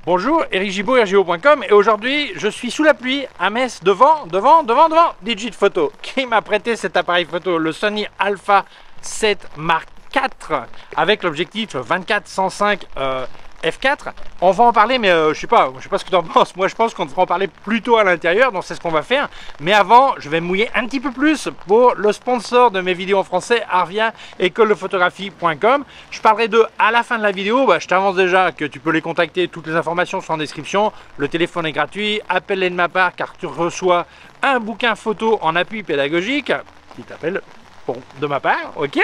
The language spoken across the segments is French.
Bonjour, Eric Gibaud, rgo.com, et aujourd'hui je suis sous la pluie à Metz devant Digit Photo qui m'a prêté cet appareil photo, le Sony Alpha 7 Mark IV avec l'objectif 24-105 f4. On va en parler, mais je sais pas ce que tu en penses. Moi je pense qu'on devrait en parler plutôt à l'intérieur, donc c'est ce qu'on va faire. Mais avant, je vais me mouiller un petit peu plus pour le sponsor de mes vidéos en français, Arvia, écoledephotographie.com. Je parlerai d'eux à la fin de la vidéo. Je t'avance déjà que tu peux les contacter, toutes les informations sont en description. Le téléphone est gratuit, appelle-les de ma part car tu reçois un bouquin photo en appui pédagogique qui t'appelle. Bon, de ma part, ok.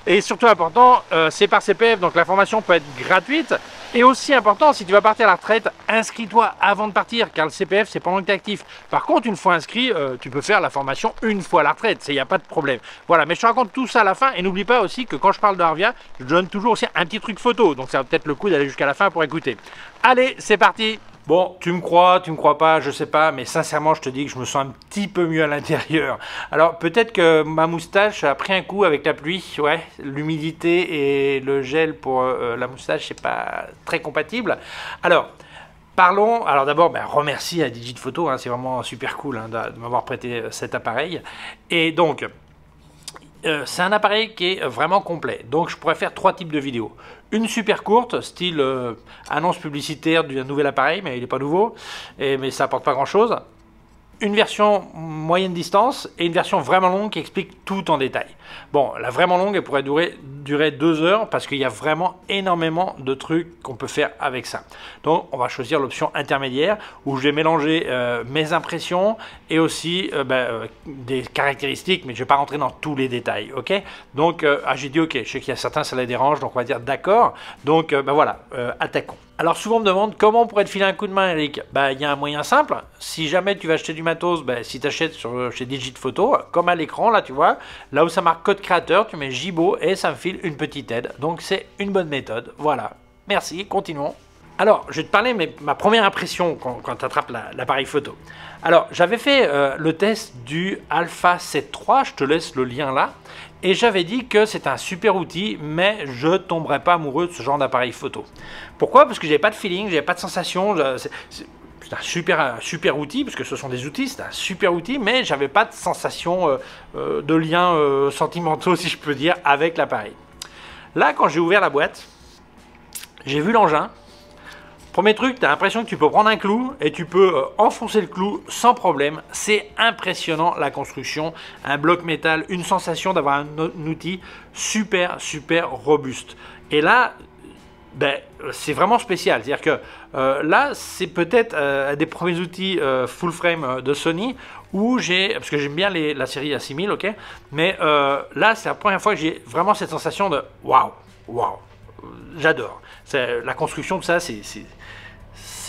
Et surtout important, c'est par CPF, donc la formation peut être gratuite. Et aussi important, si tu vas partir à la retraite, inscris-toi avant de partir, car le CPF, c'est pendant que tu es actif. Par contre, une fois inscrit, tu peux faire la formation une fois à la retraite, il n'y a pas de problème. Voilà, mais je te raconte tout ça à la fin, et n'oublie pas aussi que quand je parle d'Arvia, je donne toujours aussi un petit truc photo, donc ça va peut-être le coup d'aller jusqu'à la fin pour écouter. Allez, c'est parti! Bon, tu me crois pas, je sais pas, mais sincèrement, je te dis que je me sens un petit peu mieux à l'intérieur. Alors, peut-être que ma moustache a pris un coup avec la pluie, ouais, l'humidité et le gel pour la moustache, c'est pas très compatible. Alors, parlons, alors d'abord, remercie à Digit Photo, hein, c'est vraiment super cool hein, de m'avoir prêté cet appareil. Et donc, c'est un appareil qui est vraiment complet, donc je pourrais faire 3 types de vidéos. Une super courte, style annonce publicitaire d'un nouvel appareil, mais il n'est pas nouveau, mais ça apporte pas grand chose. Une version moyenne distance et une version vraiment longue qui explique tout en détail. Bon, la vraiment longue, elle pourrait durer 2 heures parce qu'il y a vraiment énormément de trucs qu'on peut faire avec ça. Donc, on va choisir l'option intermédiaire où je vais mélanger mes impressions et aussi des caractéristiques, mais je ne vais pas rentrer dans tous les détails, ok? Donc, j'ai dit ok, je sais qu'il y a certains, ça les dérange, donc on va dire d'accord. Donc, voilà, attaquons. Alors souvent on me demande comment on pourrait te filer un coup de main, Eric. Il y a un moyen simple. Si jamais tu vas acheter du matos, si tu achètes chez Digit Photo, comme à l'écran là tu vois, là où ça marque code créateur, tu mets Gibaud et ça me file une petite aide. Donc c'est une bonne méthode. Voilà. Merci, continuons. Alors, je vais te parler de ma première impression quand tu attrapes l'appareil photo. Alors, j'avais fait le test du Alpha 7 III, je te laisse le lien là, et j'avais dit que c'est un super outil, mais je ne tomberais pas amoureux de ce genre d'appareil photo. Pourquoi? Parce que j'avais pas de feeling, j'avais pas de sensation, c'est un super outil, parce que ce sont des outils, c'est un super outil, mais j'avais pas de sensation de lien sentimentaux, si je peux dire, avec l'appareil. Là, quand j'ai ouvert la boîte, j'ai vu l'engin. Premier truc, tu as l'impression que tu peux prendre un clou et tu peux enfoncer le clou sans problème. C'est impressionnant la construction, un bloc métal, une sensation d'avoir un outil super robuste. Et là, c'est vraiment spécial. C'est-à-dire que là, c'est peut-être un des premiers outils full frame de Sony où parce que j'aime bien la série A6000, ok, mais là, c'est la première fois que j'ai vraiment cette sensation de waouh, j'adore. La construction de ça, c'est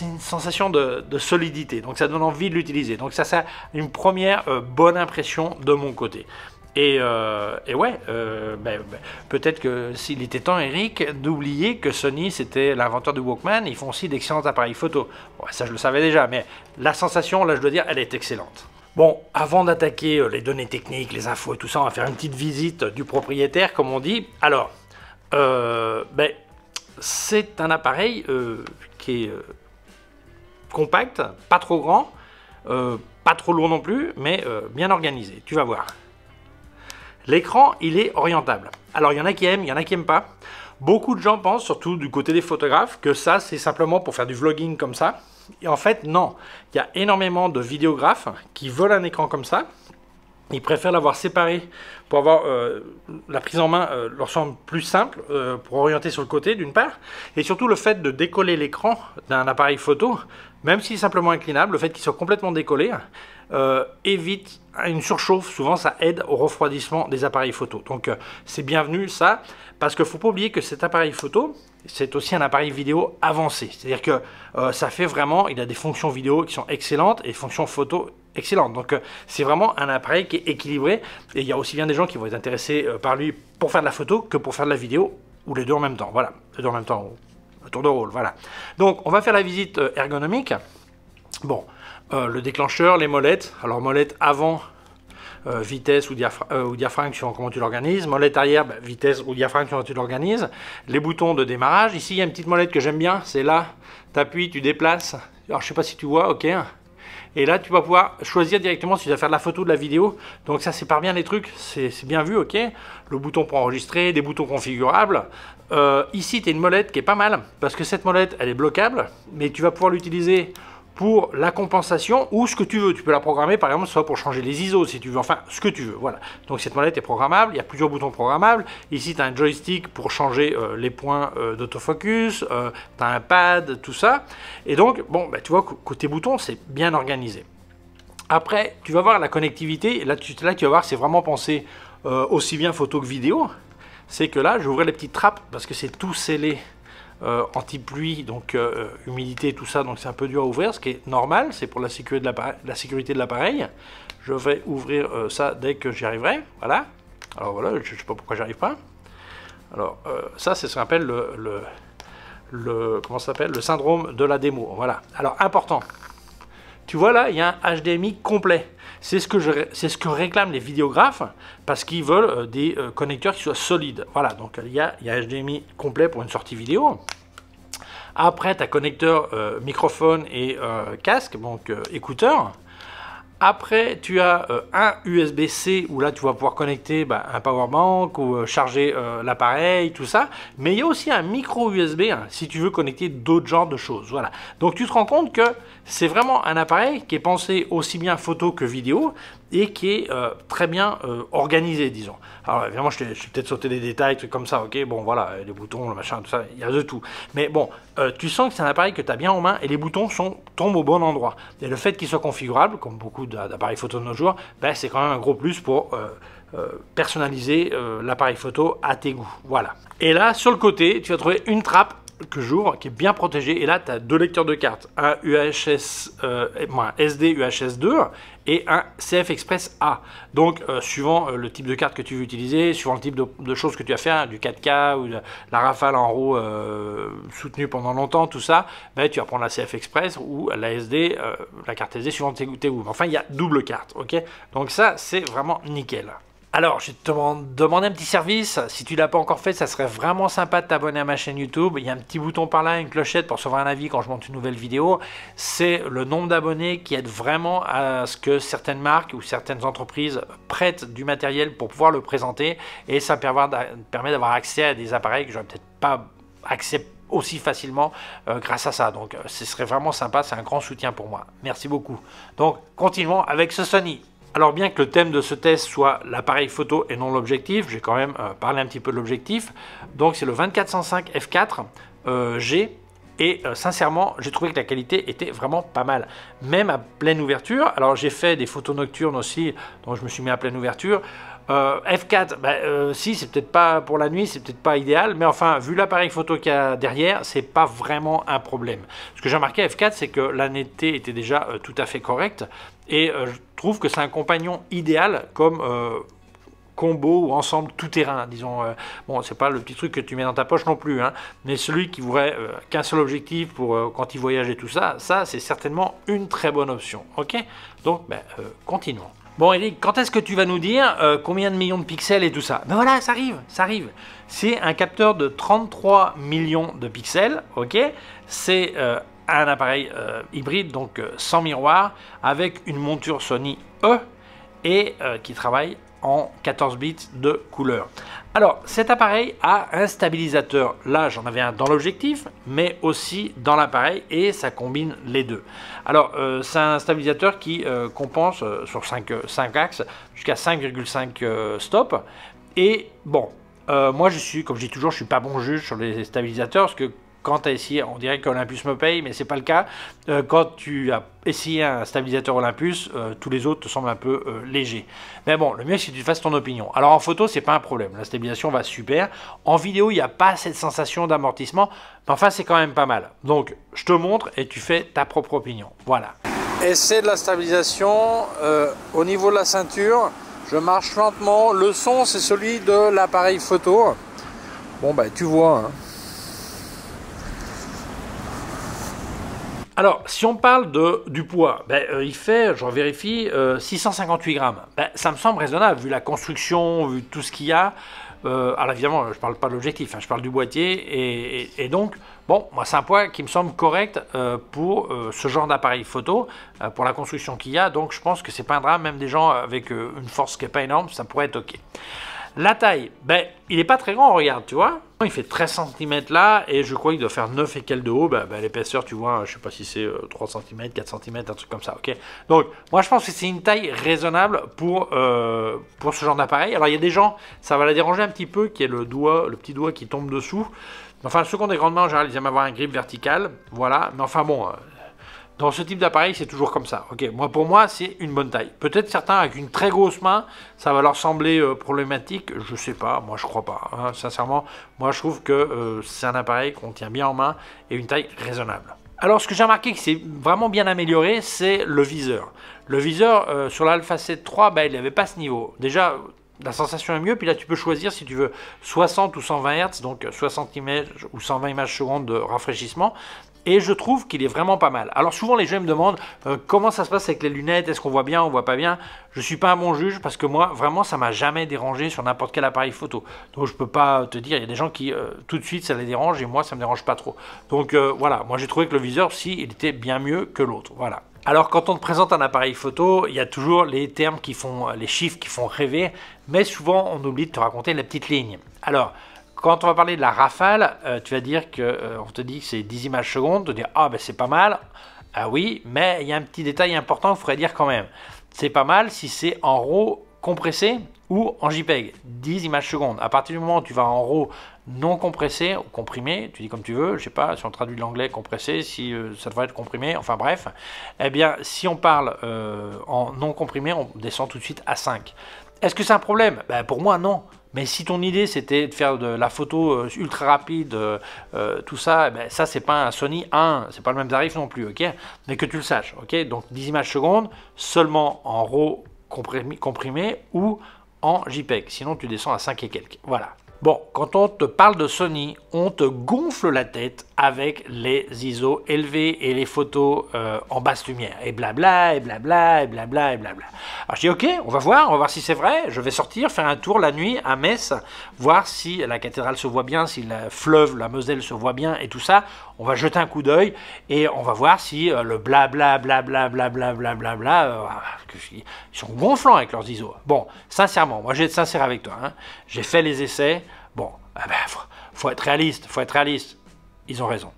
une sensation de solidité, donc ça donne envie de l'utiliser. Donc ça, c'est une première bonne impression de mon côté. Et ouais, peut-être que s'il était temps, Eric, d'oublier que Sony, c'était l'inventeur du Walkman, ils font aussi d'excellents appareils photo. Bon, ça, je le savais déjà, mais la sensation, là, je dois dire, elle est excellente. Bon, avant d'attaquer les données techniques, les infos et tout ça, on va faire une petite visite du propriétaire, comme on dit. Alors, c'est un appareil qui est compact, pas trop grand, pas trop lourd non plus, mais bien organisé. Tu vas voir. L'écran, il est orientable. Alors, il y en a qui aiment, il y en a qui n'aiment pas. Beaucoup de gens pensent, surtout du côté des photographes, que ça, c'est simplement pour faire du vlogging comme ça. Et en fait, non. Il y a énormément de vidéographes qui veulent un écran comme ça. Ils préfèrent l'avoir séparé pour avoir la prise en main leur semble plus simple pour orienter sur le côté d'une part, et surtout le fait de décoller l'écran d'un appareil photo, même s'il est simplement inclinable, le fait qu'il soit complètement décollé évite une surchauffe. Souvent ça aide au refroidissement des appareils photo. Donc c'est bienvenu ça, parce qu'il ne faut pas oublier que cet appareil photo, c'est aussi un appareil vidéo avancé. C'est-à-dire que ça fait vraiment, il a des fonctions vidéo qui sont excellentes et des fonctions photo excellente. Donc c'est vraiment un appareil qui est équilibré, et il y a aussi bien des gens qui vont être intéressés par lui pour faire de la photo que pour faire de la vidéo, ou les deux en même temps. Voilà, les deux en même temps, au tour de rôle. Voilà. Donc on va faire la visite ergonomique. Bon, le déclencheur, les molettes. Alors molette avant vitesse ou diaphragme suivant comment tu l'organises. Molette arrière, vitesse ou diaphragme suivant comment tu l'organises. Les boutons de démarrage. Ici, il y a une petite molette que j'aime bien. C'est là, tu appuies, tu déplaces. Alors, je sais pas si tu vois, ok. Et là, tu vas pouvoir choisir directement si tu vas faire de la photo ou de la vidéo. Donc ça sépare bien les trucs, c'est bien vu, ok. Le bouton pour enregistrer, des boutons configurables. Ici, tu as une molette qui est pas mal, parce que cette molette, elle est bloquable, mais tu vas pouvoir l'utiliser pour la compensation ou ce que tu veux. Tu peux la programmer, par exemple, soit pour changer les ISO, si tu veux, enfin, ce que tu veux, voilà. Donc cette molette est programmable, il y a plusieurs boutons programmables. Ici, tu as un joystick pour changer les points d'autofocus, tu as un pad, tout ça. Et donc, bon, tu vois, côté bouton, c'est bien organisé. Après, tu vas voir la connectivité, et là, tu vas voir, c'est vraiment pensé aussi bien photo que vidéo. C'est que là, je vais ouvrir les petites trappes, parce que c'est tout scellé. Anti-pluie, donc humidité, tout ça, donc c'est un peu dur à ouvrir, ce qui est normal, c'est pour la sécurité de l'appareil. Je vais ouvrir ça dès que j'y arriverai, voilà. Alors voilà, je ne sais pas pourquoi j'arrive pas. Alors ça, c'est ce qu'on appelle comment ça s'appelle, le syndrome de la démo, voilà. Alors important, tu vois là, il y a un HDMI complet. C'est ce que réclament les vidéographes parce qu'ils veulent des connecteurs qui soient solides. Voilà, donc il y a HDMI complet pour une sortie vidéo. Après, tu as connecteur microphone et casque, donc écouteur. Après, tu as un USB-C où là, tu vas pouvoir connecter un powerbank ou charger l'appareil, tout ça. Mais il y a aussi un micro USB si tu veux connecter d'autres genres de choses. Voilà. Donc, tu te rends compte que c'est vraiment un appareil qui est pensé aussi bien photo que vidéo et qui est très bien organisé, disons. Alors, évidemment, je vais peut-être sauter des détails, trucs comme ça, ok. Bon, voilà, les boutons, le machin, tout ça, il y a de tout. Mais bon, tu sens que c'est un appareil que tu as bien en main et les boutons tombent au bon endroit. Et le fait qu'il soit configurable, comme beaucoup d'appareils photo de nos jours, c'est quand même un gros plus pour personnaliser l'appareil photo à tes goûts. Voilà. Et là, sur le côté, tu vas trouver une trappe que j'ouvre, qui est bien protégée. Et là, tu as deux lecteurs de cartes, un SD UHS 2 et un CF Express A. Donc, suivant le type de carte que tu veux utiliser, suivant le type de choses que tu vas faire, du 4K ou de la Rafale en RAW soutenue pendant longtemps, tout ça, tu vas prendre la CF Express ou la SD, la carte SD suivant tes goûts. Enfin, il y a double carte, ok? Donc ça, c'est vraiment nickel. Alors, je vais te demander un petit service. Si tu ne l'as pas encore fait, ça serait vraiment sympa de t'abonner à ma chaîne YouTube. Il y a un petit bouton par là, une clochette pour recevoir un avis quand je monte une nouvelle vidéo. C'est le nombre d'abonnés qui aide vraiment à ce que certaines marques ou certaines entreprises prêtent du matériel pour pouvoir le présenter. Et ça permet d'avoir accès à des appareils que je n'aurais peut-être pas accès aussi facilement grâce à ça. Donc, ce serait vraiment sympa. C'est un grand soutien pour moi. Merci beaucoup. Donc, continuons avec ce Sony. Alors bien que le thème de ce test soit l'appareil photo et non l'objectif, j'ai quand même parlé un petit peu de l'objectif. Donc c'est le 24-105 f4 G et sincèrement j'ai trouvé que la qualité était vraiment pas mal. Même à pleine ouverture, alors j'ai fait des photos nocturnes aussi, donc je me suis mis à pleine ouverture. F4, si c'est peut-être pas pour la nuit, c'est peut-être pas idéal, mais enfin vu l'appareil photo qu'il y a derrière, c'est pas vraiment un problème. Ce que j'ai remarqué à F4, c'est que la netteté était déjà tout à fait correcte et je trouve que c'est un compagnon idéal comme combo ou ensemble tout terrain, disons. Bon, c'est pas le petit truc que tu mets dans ta poche non plus, hein, mais celui qui voudrait qu'un seul objectif pour quand il voyage et tout ça, c'est certainement une très bonne option. Ok, donc continuons. Bon Eric, quand est-ce que tu vas nous dire combien de millions de pixels et tout ça? Ben voilà, ça arrive, ça arrive. C'est un capteur de 33 millions de pixels, ok. C'est un appareil hybride, donc sans miroir, avec une monture Sony E et qui travaille en 14 bits de couleur. Alors, cet appareil a un stabilisateur. Là, j'en avais un dans l'objectif, mais aussi dans l'appareil, et ça combine les deux. Alors, c'est un stabilisateur qui compense sur 5 axes jusqu'à 5,5 stops. Et bon, moi, comme je dis toujours, je suis pas bon juge sur les stabilisateurs, parce que quand tu as essayé, on dirait qu'Olympus me paye, mais c'est pas le cas. Quand tu as essayé un stabilisateur Olympus, tous les autres te semblent un peu légers. Mais bon, le mieux c'est que tu fasses ton opinion. Alors en photo, c'est pas un problème, la stabilisation va super. En vidéo, il n'y a pas cette sensation d'amortissement, mais enfin c'est quand même pas mal. Donc je te montre et tu fais ta propre opinion. Voilà. Essai de la stabilisation au niveau de la ceinture. Je marche lentement. Le son, c'est celui de l'appareil photo. Bon, tu vois, hein. Alors, si on parle du poids, il fait, je vérifie, 658 grammes. Ça me semble raisonnable, vu la construction, vu tout ce qu'il y a. Alors évidemment, je ne parle pas de l'objectif, hein, je parle du boîtier. Et donc, bon, moi c'est un poids qui me semble correct pour ce genre d'appareil photo, pour la construction qu'il y a. Donc je pense que c'est pas un drame, même des gens avec une force qui n'est pas énorme, ça pourrait être ok. La taille, il n'est pas très grand, regarde, tu vois. Il fait 13 cm là, et je crois qu'il doit faire 9 et quelques de haut. L'épaisseur, tu vois, je sais pas si c'est 3 cm, 4 cm, un truc comme ça, ok. Donc, moi, je pense que c'est une taille raisonnable pour ce genre d'appareil. Alors, il y a des gens, ça va la déranger un petit peu, qui est le petit doigt qui tombe dessous. Enfin, ceux qui ont des grandes mains, en général, ils aiment avoir un grip vertical, voilà. Mais enfin, bon... dans ce type d'appareil, c'est toujours comme ça. Ok, pour moi, c'est une bonne taille. Peut-être certains avec une très grosse main, ça va leur sembler problématique. Je sais pas, moi je crois pas. Hein. Sincèrement, moi je trouve que c'est un appareil qu'on tient bien en main et une taille raisonnable. Alors, ce que j'ai remarqué que c'est vraiment bien amélioré, c'est le viseur. Le viseur sur l'Alpha 7 III, il n'avait pas ce niveau. Déjà, la sensation est mieux, puis là tu peux choisir si tu veux 60 ou 120 Hz, donc 60 images ou 120 images secondes de rafraîchissement. Et je trouve qu'il est vraiment pas mal. Alors souvent les gens me demandent comment ça se passe avec les lunettes, est-ce qu'on voit bien, on voit pas bien. Je suis pas un bon juge parce que moi vraiment ça m'a jamais dérangé sur n'importe quel appareil photo. Donc je peux pas te dire, il y a des gens qui tout de suite ça les dérange et moi ça me dérange pas trop. Donc voilà, moi j'ai trouvé que le viseur si il était bien mieux que l'autre, voilà. Alors quand on te présente un appareil photo, il y a toujours les termes qui font, les chiffres qui font rêver, mais souvent on oublie de te raconter la petite ligne. Alors, quand on va parler de la rafale, tu vas dire que on te dit que c'est 10 images secondes, tu vas dire ah c'est pas mal. Ah oui, mais il y a un petit détail important qu'il faudrait dire quand même. C'est pas mal si c'est en RAW compressé ou en JPEG, 10 images secondes. À partir du moment où tu vas en RAW non compressé ou comprimé, tu dis comme tu veux, je sais pas si on traduit de l'anglais compressé, si ça devrait être comprimé, enfin bref, eh bien si on parle en non comprimé, on descend tout de suite à 5. Est-ce que c'est un problème? Pour moi non. Mais si ton idée c'était de faire de la photo ultra rapide, tout ça, ça c'est pas un Sony A1, c'est pas le même tarif non plus, ok? Mais que tu le saches, ok? Donc 10 images secondes, seulement en RAW comprimé ou en JPEG, sinon tu descends à 5 et quelques, voilà. Bon, quand on te parle de Sony, on te gonfle la tête avec les ISO élevés et les photos en basse lumière. Et blabla, et blabla, et blabla, et blabla. Alors je dis ok, on va voir si c'est vrai. Je vais sortir, faire un tour la nuit à Metz, voir si la cathédrale se voit bien, si le fleuve, la Moselle se voit bien et tout ça. On va jeter un coup d'œil et on va voir si le blabla, blabla, blabla, blabla, blabla, ils sont gonflants avec leurs ISO. Bon, sincèrement, moi je vais être sincère avec toi. Hein. J'ai fait les essais. Bon, faut être réaliste, faut être réaliste. Ils ont raison.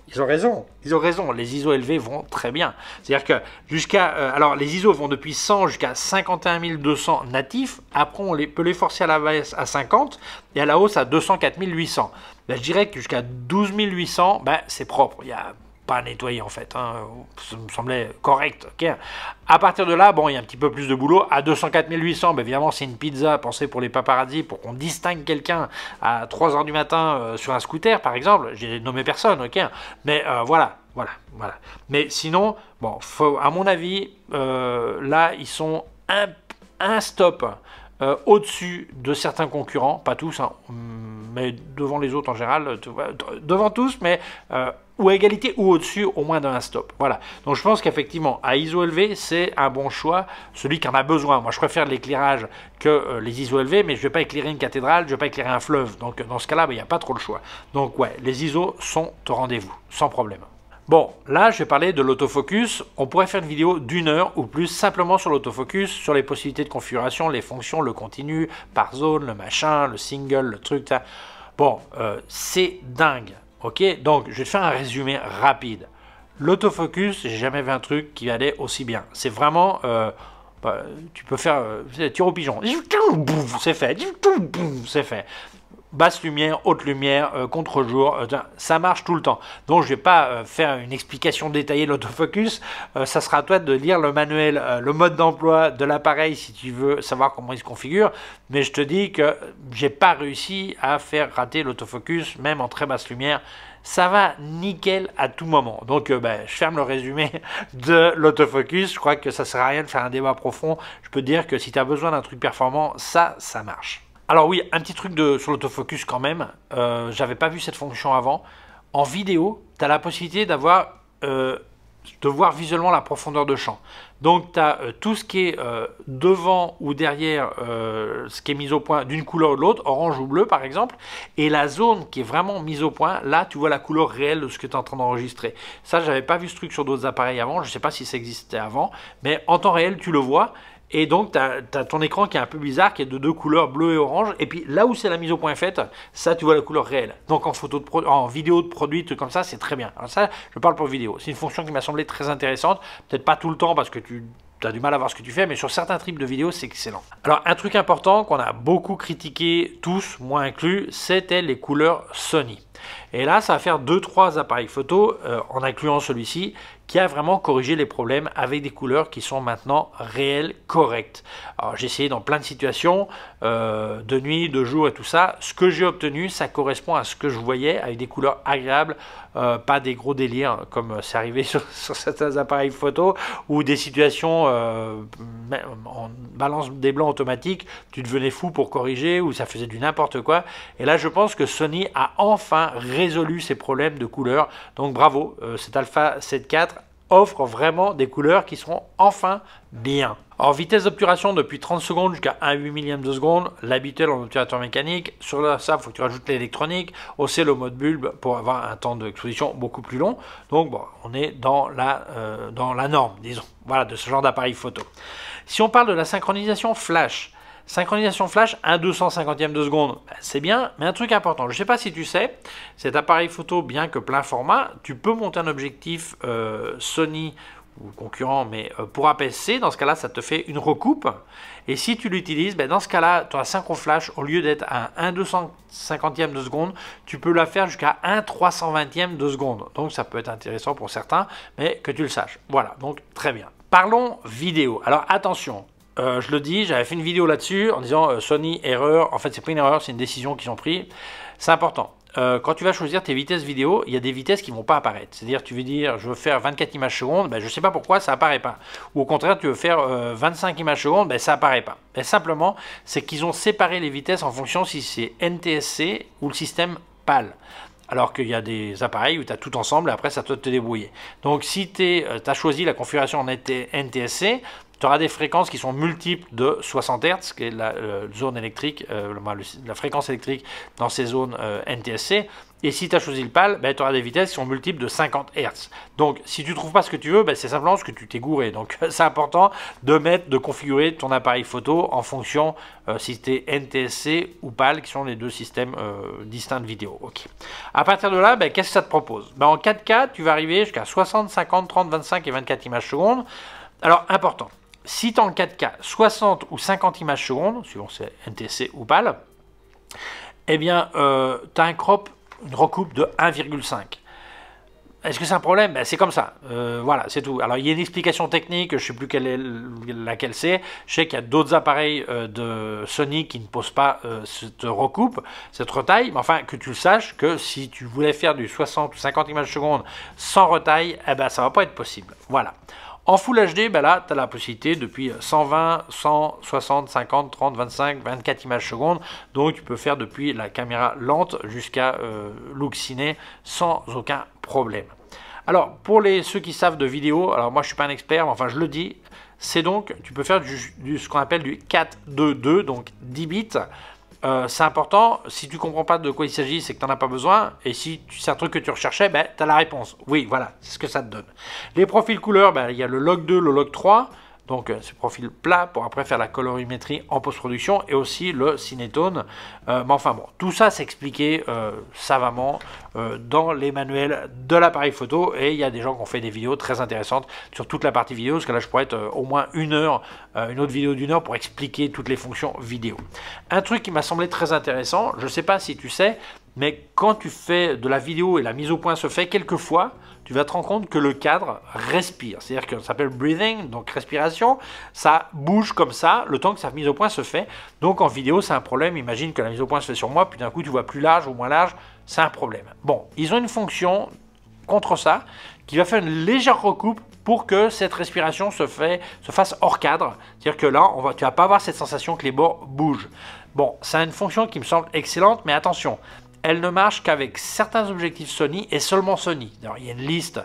Ils ont raison, ils ont raison. Les ISO élevés vont très bien. C'est-à-dire que jusqu'à... alors, les ISO vont depuis 100 jusqu'à 51 200 natifs. Après, on peut les forcer à la baisse à 50 et à la hausse à 204 800. Je dirais que jusqu'à 12 800, c'est propre. Il n'y a pas à nettoyer en fait. Hein. Ça me semblait correct. Okay. À partir de là, bon, il y a un petit peu plus de boulot. À 204 800, évidemment, c'est une pizza pensée pour les paparazzi, pour qu'on distingue quelqu'un à 3 h du matin sur un scooter, par exemple. J'ai nommé personne, ok. Mais voilà. Mais sinon, bon, à mon avis, là, ils sont un stop au-dessus de certains concurrents, pas tous, hein, mais devant les autres en général, devant tous, mais ou à égalité ou au-dessus, au moins d'un stop. Voilà. Donc je pense qu'effectivement, à ISO élevé, c'est un bon choix, celui qui en a besoin. Moi, je préfère l'éclairage que les ISO élevés, mais je ne vais pas éclairer une cathédrale, je ne vais pas éclairer un fleuve. Donc dans ce cas-là, il n'y a pas trop le choix. Donc ouais, les ISO sont au rendez-vous, sans problème. Bon, là, je vais parler de l'autofocus. On pourrait faire une vidéo d'1 heure ou plus simplement sur l'autofocus, sur les possibilités de configuration, les fonctions, le continu, par zone, le machin, le single, le truc, ça. Bon, c'est dingue, ok? Donc, je vais te faire un résumé rapide. L'autofocus, j'ai jamais vu un truc qui allait aussi bien. C'est vraiment... tu peux faire tir au pigeon. C'est fait. C'est fait. Basse lumière, haute lumière, contre-jour, ça marche tout le temps. Donc je ne vais pas faire une explication détaillée de l'autofocus, ça sera à toi de lire le manuel, le mode d'emploi de l'appareil si tu veux savoir comment il se configure, mais je te dis que j'ai pas réussi à faire rater l'autofocus, même en très basse lumière. Ça va nickel à tout moment. Donc je ferme le résumé de l'autofocus. Je crois que ça ne sert à rien de faire un débat profond. Je peux te dire que si tu as besoin d'un truc performant, ça marche. Alors oui, un petit truc sur l'autofocus quand même. J'avais pas vu cette fonction avant. En vidéo, tu as la possibilité d'avoir de voir visuellement la profondeur de champ. Donc tu as tout ce qui est devant ou derrière ce qui est mis au point d'une couleur ou de l'autre, orange ou bleu par exemple, et la zone qui est vraiment mise au point, là tu vois la couleur réelle de ce que tu es en train d'enregistrer. Ça, j'avais pas vu ce truc sur d'autres appareils avant, je sais pas si ça existait avant, mais en temps réel tu le vois. Et donc, tu as ton écran qui est un peu bizarre, qui est de deux couleurs, bleu et orange. Et puis là où c'est la mise au point faite, ça, tu vois la couleur réelle. Donc en vidéo de produit, truc comme ça, c'est très bien. Alors ça, je parle pour vidéo. C'est une fonction qui m'a semblé très intéressante. Peut-être pas tout le temps parce que tu as du mal à voir ce que tu fais, mais sur certains types de vidéos, c'est excellent. Alors, un truc important qu'on a beaucoup critiqué, tous, moi inclus, c'était les couleurs Sony. Et là, ça va faire 2-3 appareils photo, en incluant celui-ci, qui a vraiment corrigé les problèmes avec des couleurs qui sont maintenant réelles, correctes. Alors j'ai essayé dans plein de situations, de nuit, de jour et tout ça. Ce que j'ai obtenu, ça correspond à ce que je voyais, avec des couleurs agréables, pas des gros délires comme c'est arrivé sur certains appareils photo, ou des situations en balance des blancs automatique, tu devenais fou pour corriger, ou ça faisait du n'importe quoi. Et là, je pense que Sony a enfin résolu ces problèmes de couleurs. Donc bravo, cet Alpha 7 IV offre vraiment des couleurs qui seront enfin bien. Alors vitesse d'obturation depuis 30 secondes jusqu'à 1,8 millième de seconde, l'habituel en obturateur mécanique. Sur ça, il faut que tu rajoutes l'électronique, aussi le mode bulbe pour avoir un temps d'exposition beaucoup plus long. Donc bon, on est dans la norme, disons, voilà, de ce genre d'appareil photo. Si on parle de la synchronisation flash, 1/250e de seconde, ben c'est bien, mais un truc important, je ne sais pas si tu sais, cet appareil photo, bien que plein format, tu peux monter un objectif Sony ou concurrent, mais pour APS-C, dans ce cas-là, ça te fait une recoupe. Et si tu l'utilises, ben dans ce cas-là, tu as synchro flash, au lieu d'être à 1/250e de seconde, tu peux la faire jusqu'à 1/320e de seconde. Donc ça peut être intéressant pour certains, mais que tu le saches. Voilà, donc très bien. Parlons vidéo. Alors attention. Je le dis, j'avais fait une vidéo là-dessus en disant Sony, erreur. En fait, c'est pas une erreur, c'est une décision qu'ils ont prise. C'est important. Quand tu vas choisir tes vitesses vidéo, il y a des vitesses qui ne vont pas apparaître. C'est-à-dire, tu veux dire, je veux faire 24 images secondes, ben, je ne sais pas pourquoi, ça apparaît pas. Ou au contraire, tu veux faire 25 images secondes, ben, ça apparaît pas. Ben, simplement, c'est qu'ils ont séparé les vitesses en fonction si c'est NTSC ou le système PAL. Alors qu'il y a des appareils où tu as tout ensemble et après, ça doit te débrouiller. Donc, si tu as choisi la configuration en NTSC, tu auras des fréquences qui sont multiples de 60 Hz, qui est la zone électrique, la fréquence électrique dans ces zones NTSC. Et si tu as choisi le PAL, ben, tu auras des vitesses qui sont multiples de 50 Hz. Donc, si tu ne trouves pas ce que tu veux, ben, c'est simplement ce que tu t'es gouré. Donc, c'est important de configurer ton appareil photo en fonction si tu es NTSC ou PAL, qui sont les deux systèmes distincts de vidéo. Okay. À partir de là, ben, qu'est-ce que ça te propose? Ben, en 4K, tu vas arriver jusqu'à 60, 50, 30, 25 et 24 images secondes. Alors, important. Si tu es en 4K, 60 ou 50 images secondes, suivant c'est NTSC ou PAL, eh bien, tu as un crop, une recoupe de 1,5. Est-ce que c'est un problème? Ben, c'est comme ça. Voilà, c'est tout. Alors, il y a une explication technique, je ne sais plus laquelle c'est. Je sais qu'il y a d'autres appareils de Sony qui ne posent pas cette recoupe, cette retaille. Mais enfin, que tu le saches que si tu voulais faire du 60 ou 50 images secondes sans retaille, eh ben, ça ne va pas être possible. Voilà. En Full HD, ben là, tu as la possibilité depuis 120, 100, 60, 50, 30, 25, 24 images secondes. Donc, tu peux faire depuis la caméra lente jusqu'à look ciné sans aucun problème. Alors, pour ceux qui savent de vidéo, alors moi, je ne suis pas un expert, mais enfin, je le dis, c'est donc, tu peux faire ce qu'on appelle du 4-2-2, donc 10 bits. C'est important, si tu ne comprends pas de quoi il s'agit, c'est que tu n'en as pas besoin, et si c'est un truc que tu recherchais, ben, tu as la réponse. Oui, voilà, c'est ce que ça te donne. Les profils couleurs, ben, il y a le log 2, le log 3, donc c'est profil plat pour après faire la colorimétrie en post-production, et aussi le cinétone. Mais enfin bon, tout ça c'est expliqué savamment dans les manuels de l'appareil photo, et il y a des gens qui ont fait des vidéos très intéressantes sur toute la partie vidéo, parce que là je pourrais être au moins une heure, une autre vidéo d'1 heure pour expliquer toutes les fonctions vidéo. Un truc qui m'a semblé très intéressant, je ne sais pas si tu sais, mais quand tu fais de la vidéo et la mise au point se fait quelquefois, tu vas te rendre compte que le cadre respire. C'est-à-dire que ça s'appelle breathing, donc respiration, ça bouge comme ça, le temps que sa mise au point se fait. Donc en vidéo, c'est un problème. Imagine que la mise au point se fait sur moi, puis d'un coup, tu vois plus large ou moins large, c'est un problème. Bon, ils ont une fonction contre ça, qui va faire une légère recoupe pour que cette respiration se fasse hors cadre. C'est-à-dire que là, tu ne vas pas avoir cette sensation que les bords bougent. Bon, ça a une fonction qui me semble excellente, mais attention, elle ne marche qu'avec certains objectifs Sony et seulement Sony. Alors, il y a une liste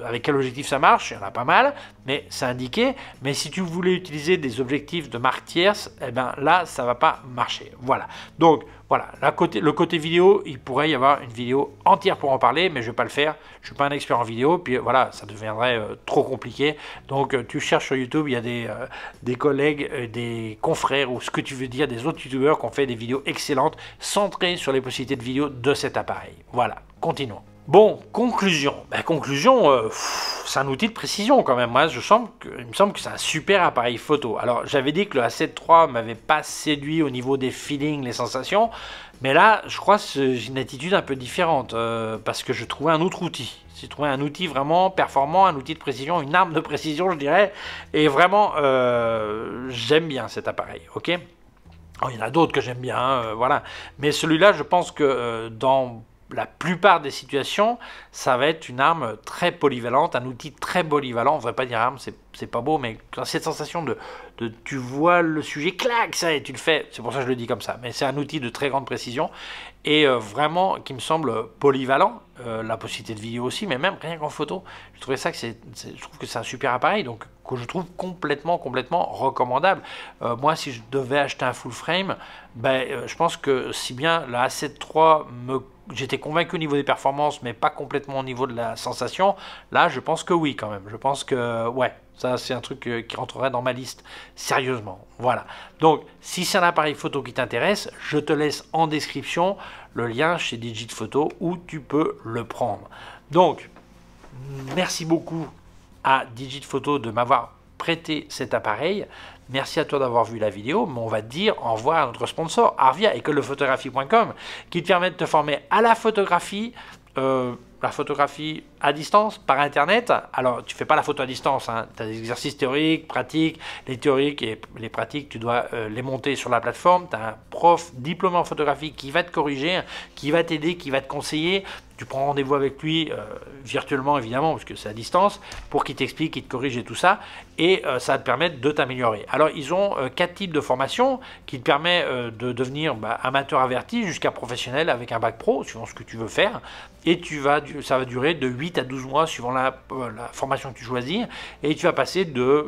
avec quel objectif ça marche, il y en a pas mal, mais c'est indiqué. Mais si tu voulais utiliser des objectifs de marque tierce, eh ben là, ça va pas marcher. Voilà. Donc, voilà, le côté vidéo, il pourrait y avoir une vidéo entière pour en parler, mais je ne vais pas le faire. Je ne suis pas un expert en vidéo, puis voilà, ça deviendrait trop compliqué. Donc, tu cherches sur YouTube, il y a des collègues, des confrères, ou ce que tu veux dire, des autres youtubeurs qui ont fait des vidéos excellentes, centrées sur les possibilités de vidéo de cet appareil. Voilà, continuons. Bon, conclusion. Conclusion, c'est un outil de précision quand même. Moi, il me semble que c'est un super appareil photo. Alors, j'avais dit que le A7 III ne m'avait pas séduit au niveau des feelings, les sensations. Mais là, je crois que j'ai une attitude un peu différente parce que je trouvais un autre outil. J'ai trouvé un outil vraiment performant, un outil de précision, une arme de précision, je dirais. Et vraiment, j'aime bien cet appareil, ok ? Alors, il y en a d'autres que j'aime bien, voilà. Mais celui-là, je pense que dans la plupart des situations, ça va être une arme très polyvalente, un outil très polyvalent. On ne devrait pas dire arme, c'est pas beau, mais cette sensation de tu vois le sujet, clac, ça y est, tu le fais. C'est pour ça que je le dis comme ça. Mais c'est un outil de très grande précision et vraiment qui me semble polyvalent. La possibilité de vidéo aussi, mais même rien qu'en photo, je trouve que c'est un super appareil, donc que je trouve complètement recommandable. Moi, si je devais acheter un full frame, je pense que si bien la A7 III j'étais convaincu au niveau des performances, mais pas complètement au niveau de la sensation. Là, je pense que oui, quand même. Je pense que, ouais, ça, c'est un truc qui rentrerait dans ma liste, sérieusement. Voilà. Donc, si c'est un appareil photo qui t'intéresse, je te laisse en description le lien chez Digitphoto où tu peux le prendre. Donc, merci beaucoup à Digitphoto de m'avoir prêté cet appareil. Merci à toi d'avoir vu la vidéo, mais on va dire au revoir à notre sponsor, Arvia, écoledephotographie.com, qui te permet de te former à la photographie à distance, par Internet. Alors, tu fais pas la photo à distance, hein. Tu as des exercices théoriques, pratiques. Les théoriques et les pratiques, tu dois les monter sur la plateforme. Tu as un prof diplômé en photographie qui va te corriger, qui va t'aider, qui va te conseiller. Tu prends rendez-vous avec lui virtuellement, évidemment, parce que c'est à distance, pour qu'il t'explique, qu'il te corrige et tout ça. Et ça va te permettre de t'améliorer. Alors, ils ont 4 types de formations qui te permettent de devenir amateur averti jusqu'à professionnel avec un bac pro, suivant ce que tu veux faire. Et ça va durer de 8 à 12 mois, suivant la formation que tu choisis. Et tu vas passer de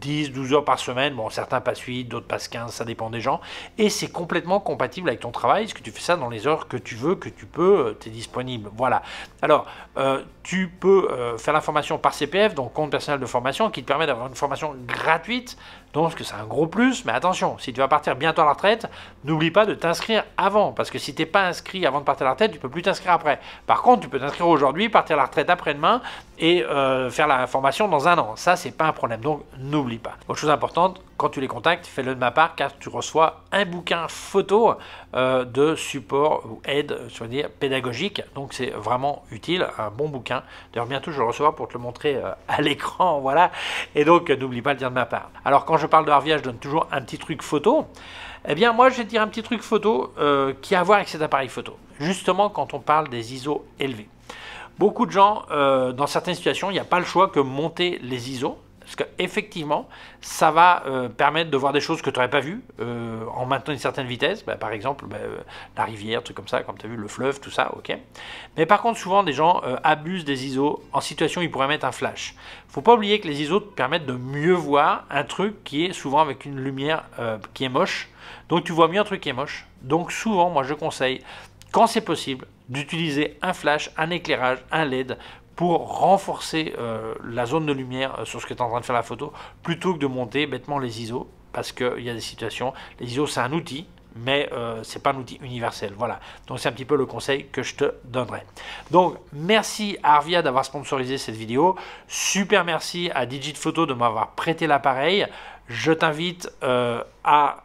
10-12 heures par semaine. Bon, certains passent 8, d'autres passent 15, ça dépend des gens. Et c'est complètement compatible avec ton travail, parce que tu fais ça dans les heures que tu veux, que tu peux, tu es disponible. Voilà. Alors, tu peux faire la formation par CPF, donc compte personnel de formation, qui te permet d'avoir une formation gratuite. Donc, c'est un gros plus. Mais attention, si tu vas partir bientôt à la retraite, n'oublie pas de t'inscrire avant. Parce que si tu n'es pas inscrit avant de partir à la retraite, tu ne peux plus t'inscrire après. Par contre, tu peux t'inscrire aujourd'hui, partir à la retraite après-demain et faire la formation dans 1 an. Ça, c'est pas un problème. Donc, n'oublie pas. Autre chose importante, quand tu les contactes, fais-le de ma part car tu reçois un bouquin photo de support ou aide, je veux dire, pédagogique. Donc, c'est vraiment utile, un bon bouquin. D'ailleurs, bientôt, je vais le recevoir pour te le montrer à l'écran. Voilà. Et donc, n'oublie pas de le dire de ma part. Alors, quand je parle de Arvia, je donne toujours un petit truc photo. Eh bien, moi, je vais te dire un petit truc photo qui a à voir avec cet appareil photo. Justement, quand on parle des ISO élevés. Beaucoup de gens, dans certaines situations, il n'y a pas le choix que monter les ISO. Parce qu'effectivement, ça va permettre de voir des choses que tu n'aurais pas vues en maintenant une certaine vitesse. Par exemple, la rivière, truc comme ça, comme tu as vu, le fleuve, tout ça, ok. Mais par contre, souvent, des gens abusent des ISO en situation où ils pourraient mettre un flash. Il ne faut pas oublier que les ISO te permettent de mieux voir un truc qui est souvent avec une lumière qui est moche. Donc, tu vois mieux un truc qui est moche. Donc, souvent, moi, je conseille, quand c'est possible, d'utiliser un flash, un éclairage, un LED pour renforcer la zone de lumière sur ce que tu es en train de faire la photo, plutôt que de monter bêtement les ISO, parce qu'il y a des situations, les ISO c'est un outil, mais c'est pas un outil universel, voilà. Donc c'est un petit peu le conseil que je te donnerai. Donc merci à Arvia d'avoir sponsorisé cette vidéo, super merci à Digitphoto de m'avoir prêté l'appareil, je t'invite à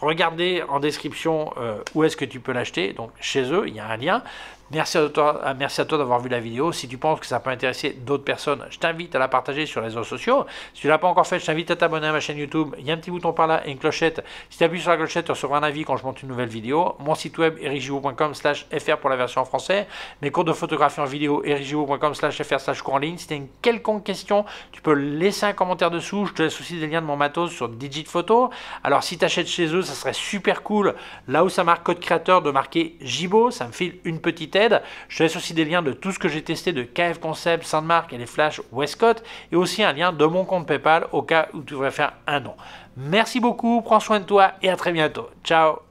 regarder en description où est-ce que tu peux l'acheter, donc chez eux, il y a un lien. Merci à toi d'avoir vu la vidéo. Si tu penses que ça peut intéresser d'autres personnes, je t'invite à la partager sur les réseaux sociaux. Si tu ne l'as pas encore fait, je t'invite à t'abonner à ma chaîne YouTube. Il y a un petit bouton par là et une clochette. Si tu appuies sur la clochette, tu recevras un avis quand je monte une nouvelle vidéo. Mon site web ericgiraud.com/fr pour la version en français. Mes cours de photographie en vidéo ericgiraud.com/fr/cours en ligne. Si tu as une quelconque question, tu peux laisser un commentaire dessous. Je te laisse aussi des liens de mon matos sur Digitphoto. Alors si tu achètes chez eux, ça serait super cool. Là où ça marque code créateur, de marquer Gibo, ça me file une petite aide. Je te laisse aussi des liens de tout ce que j'ai testé de KF Concept, Sandmark et les Flash Westcott, et aussi un lien de mon compte PayPal au cas où tu voudrais faire un don. Merci beaucoup, prends soin de toi et à très bientôt. Ciao.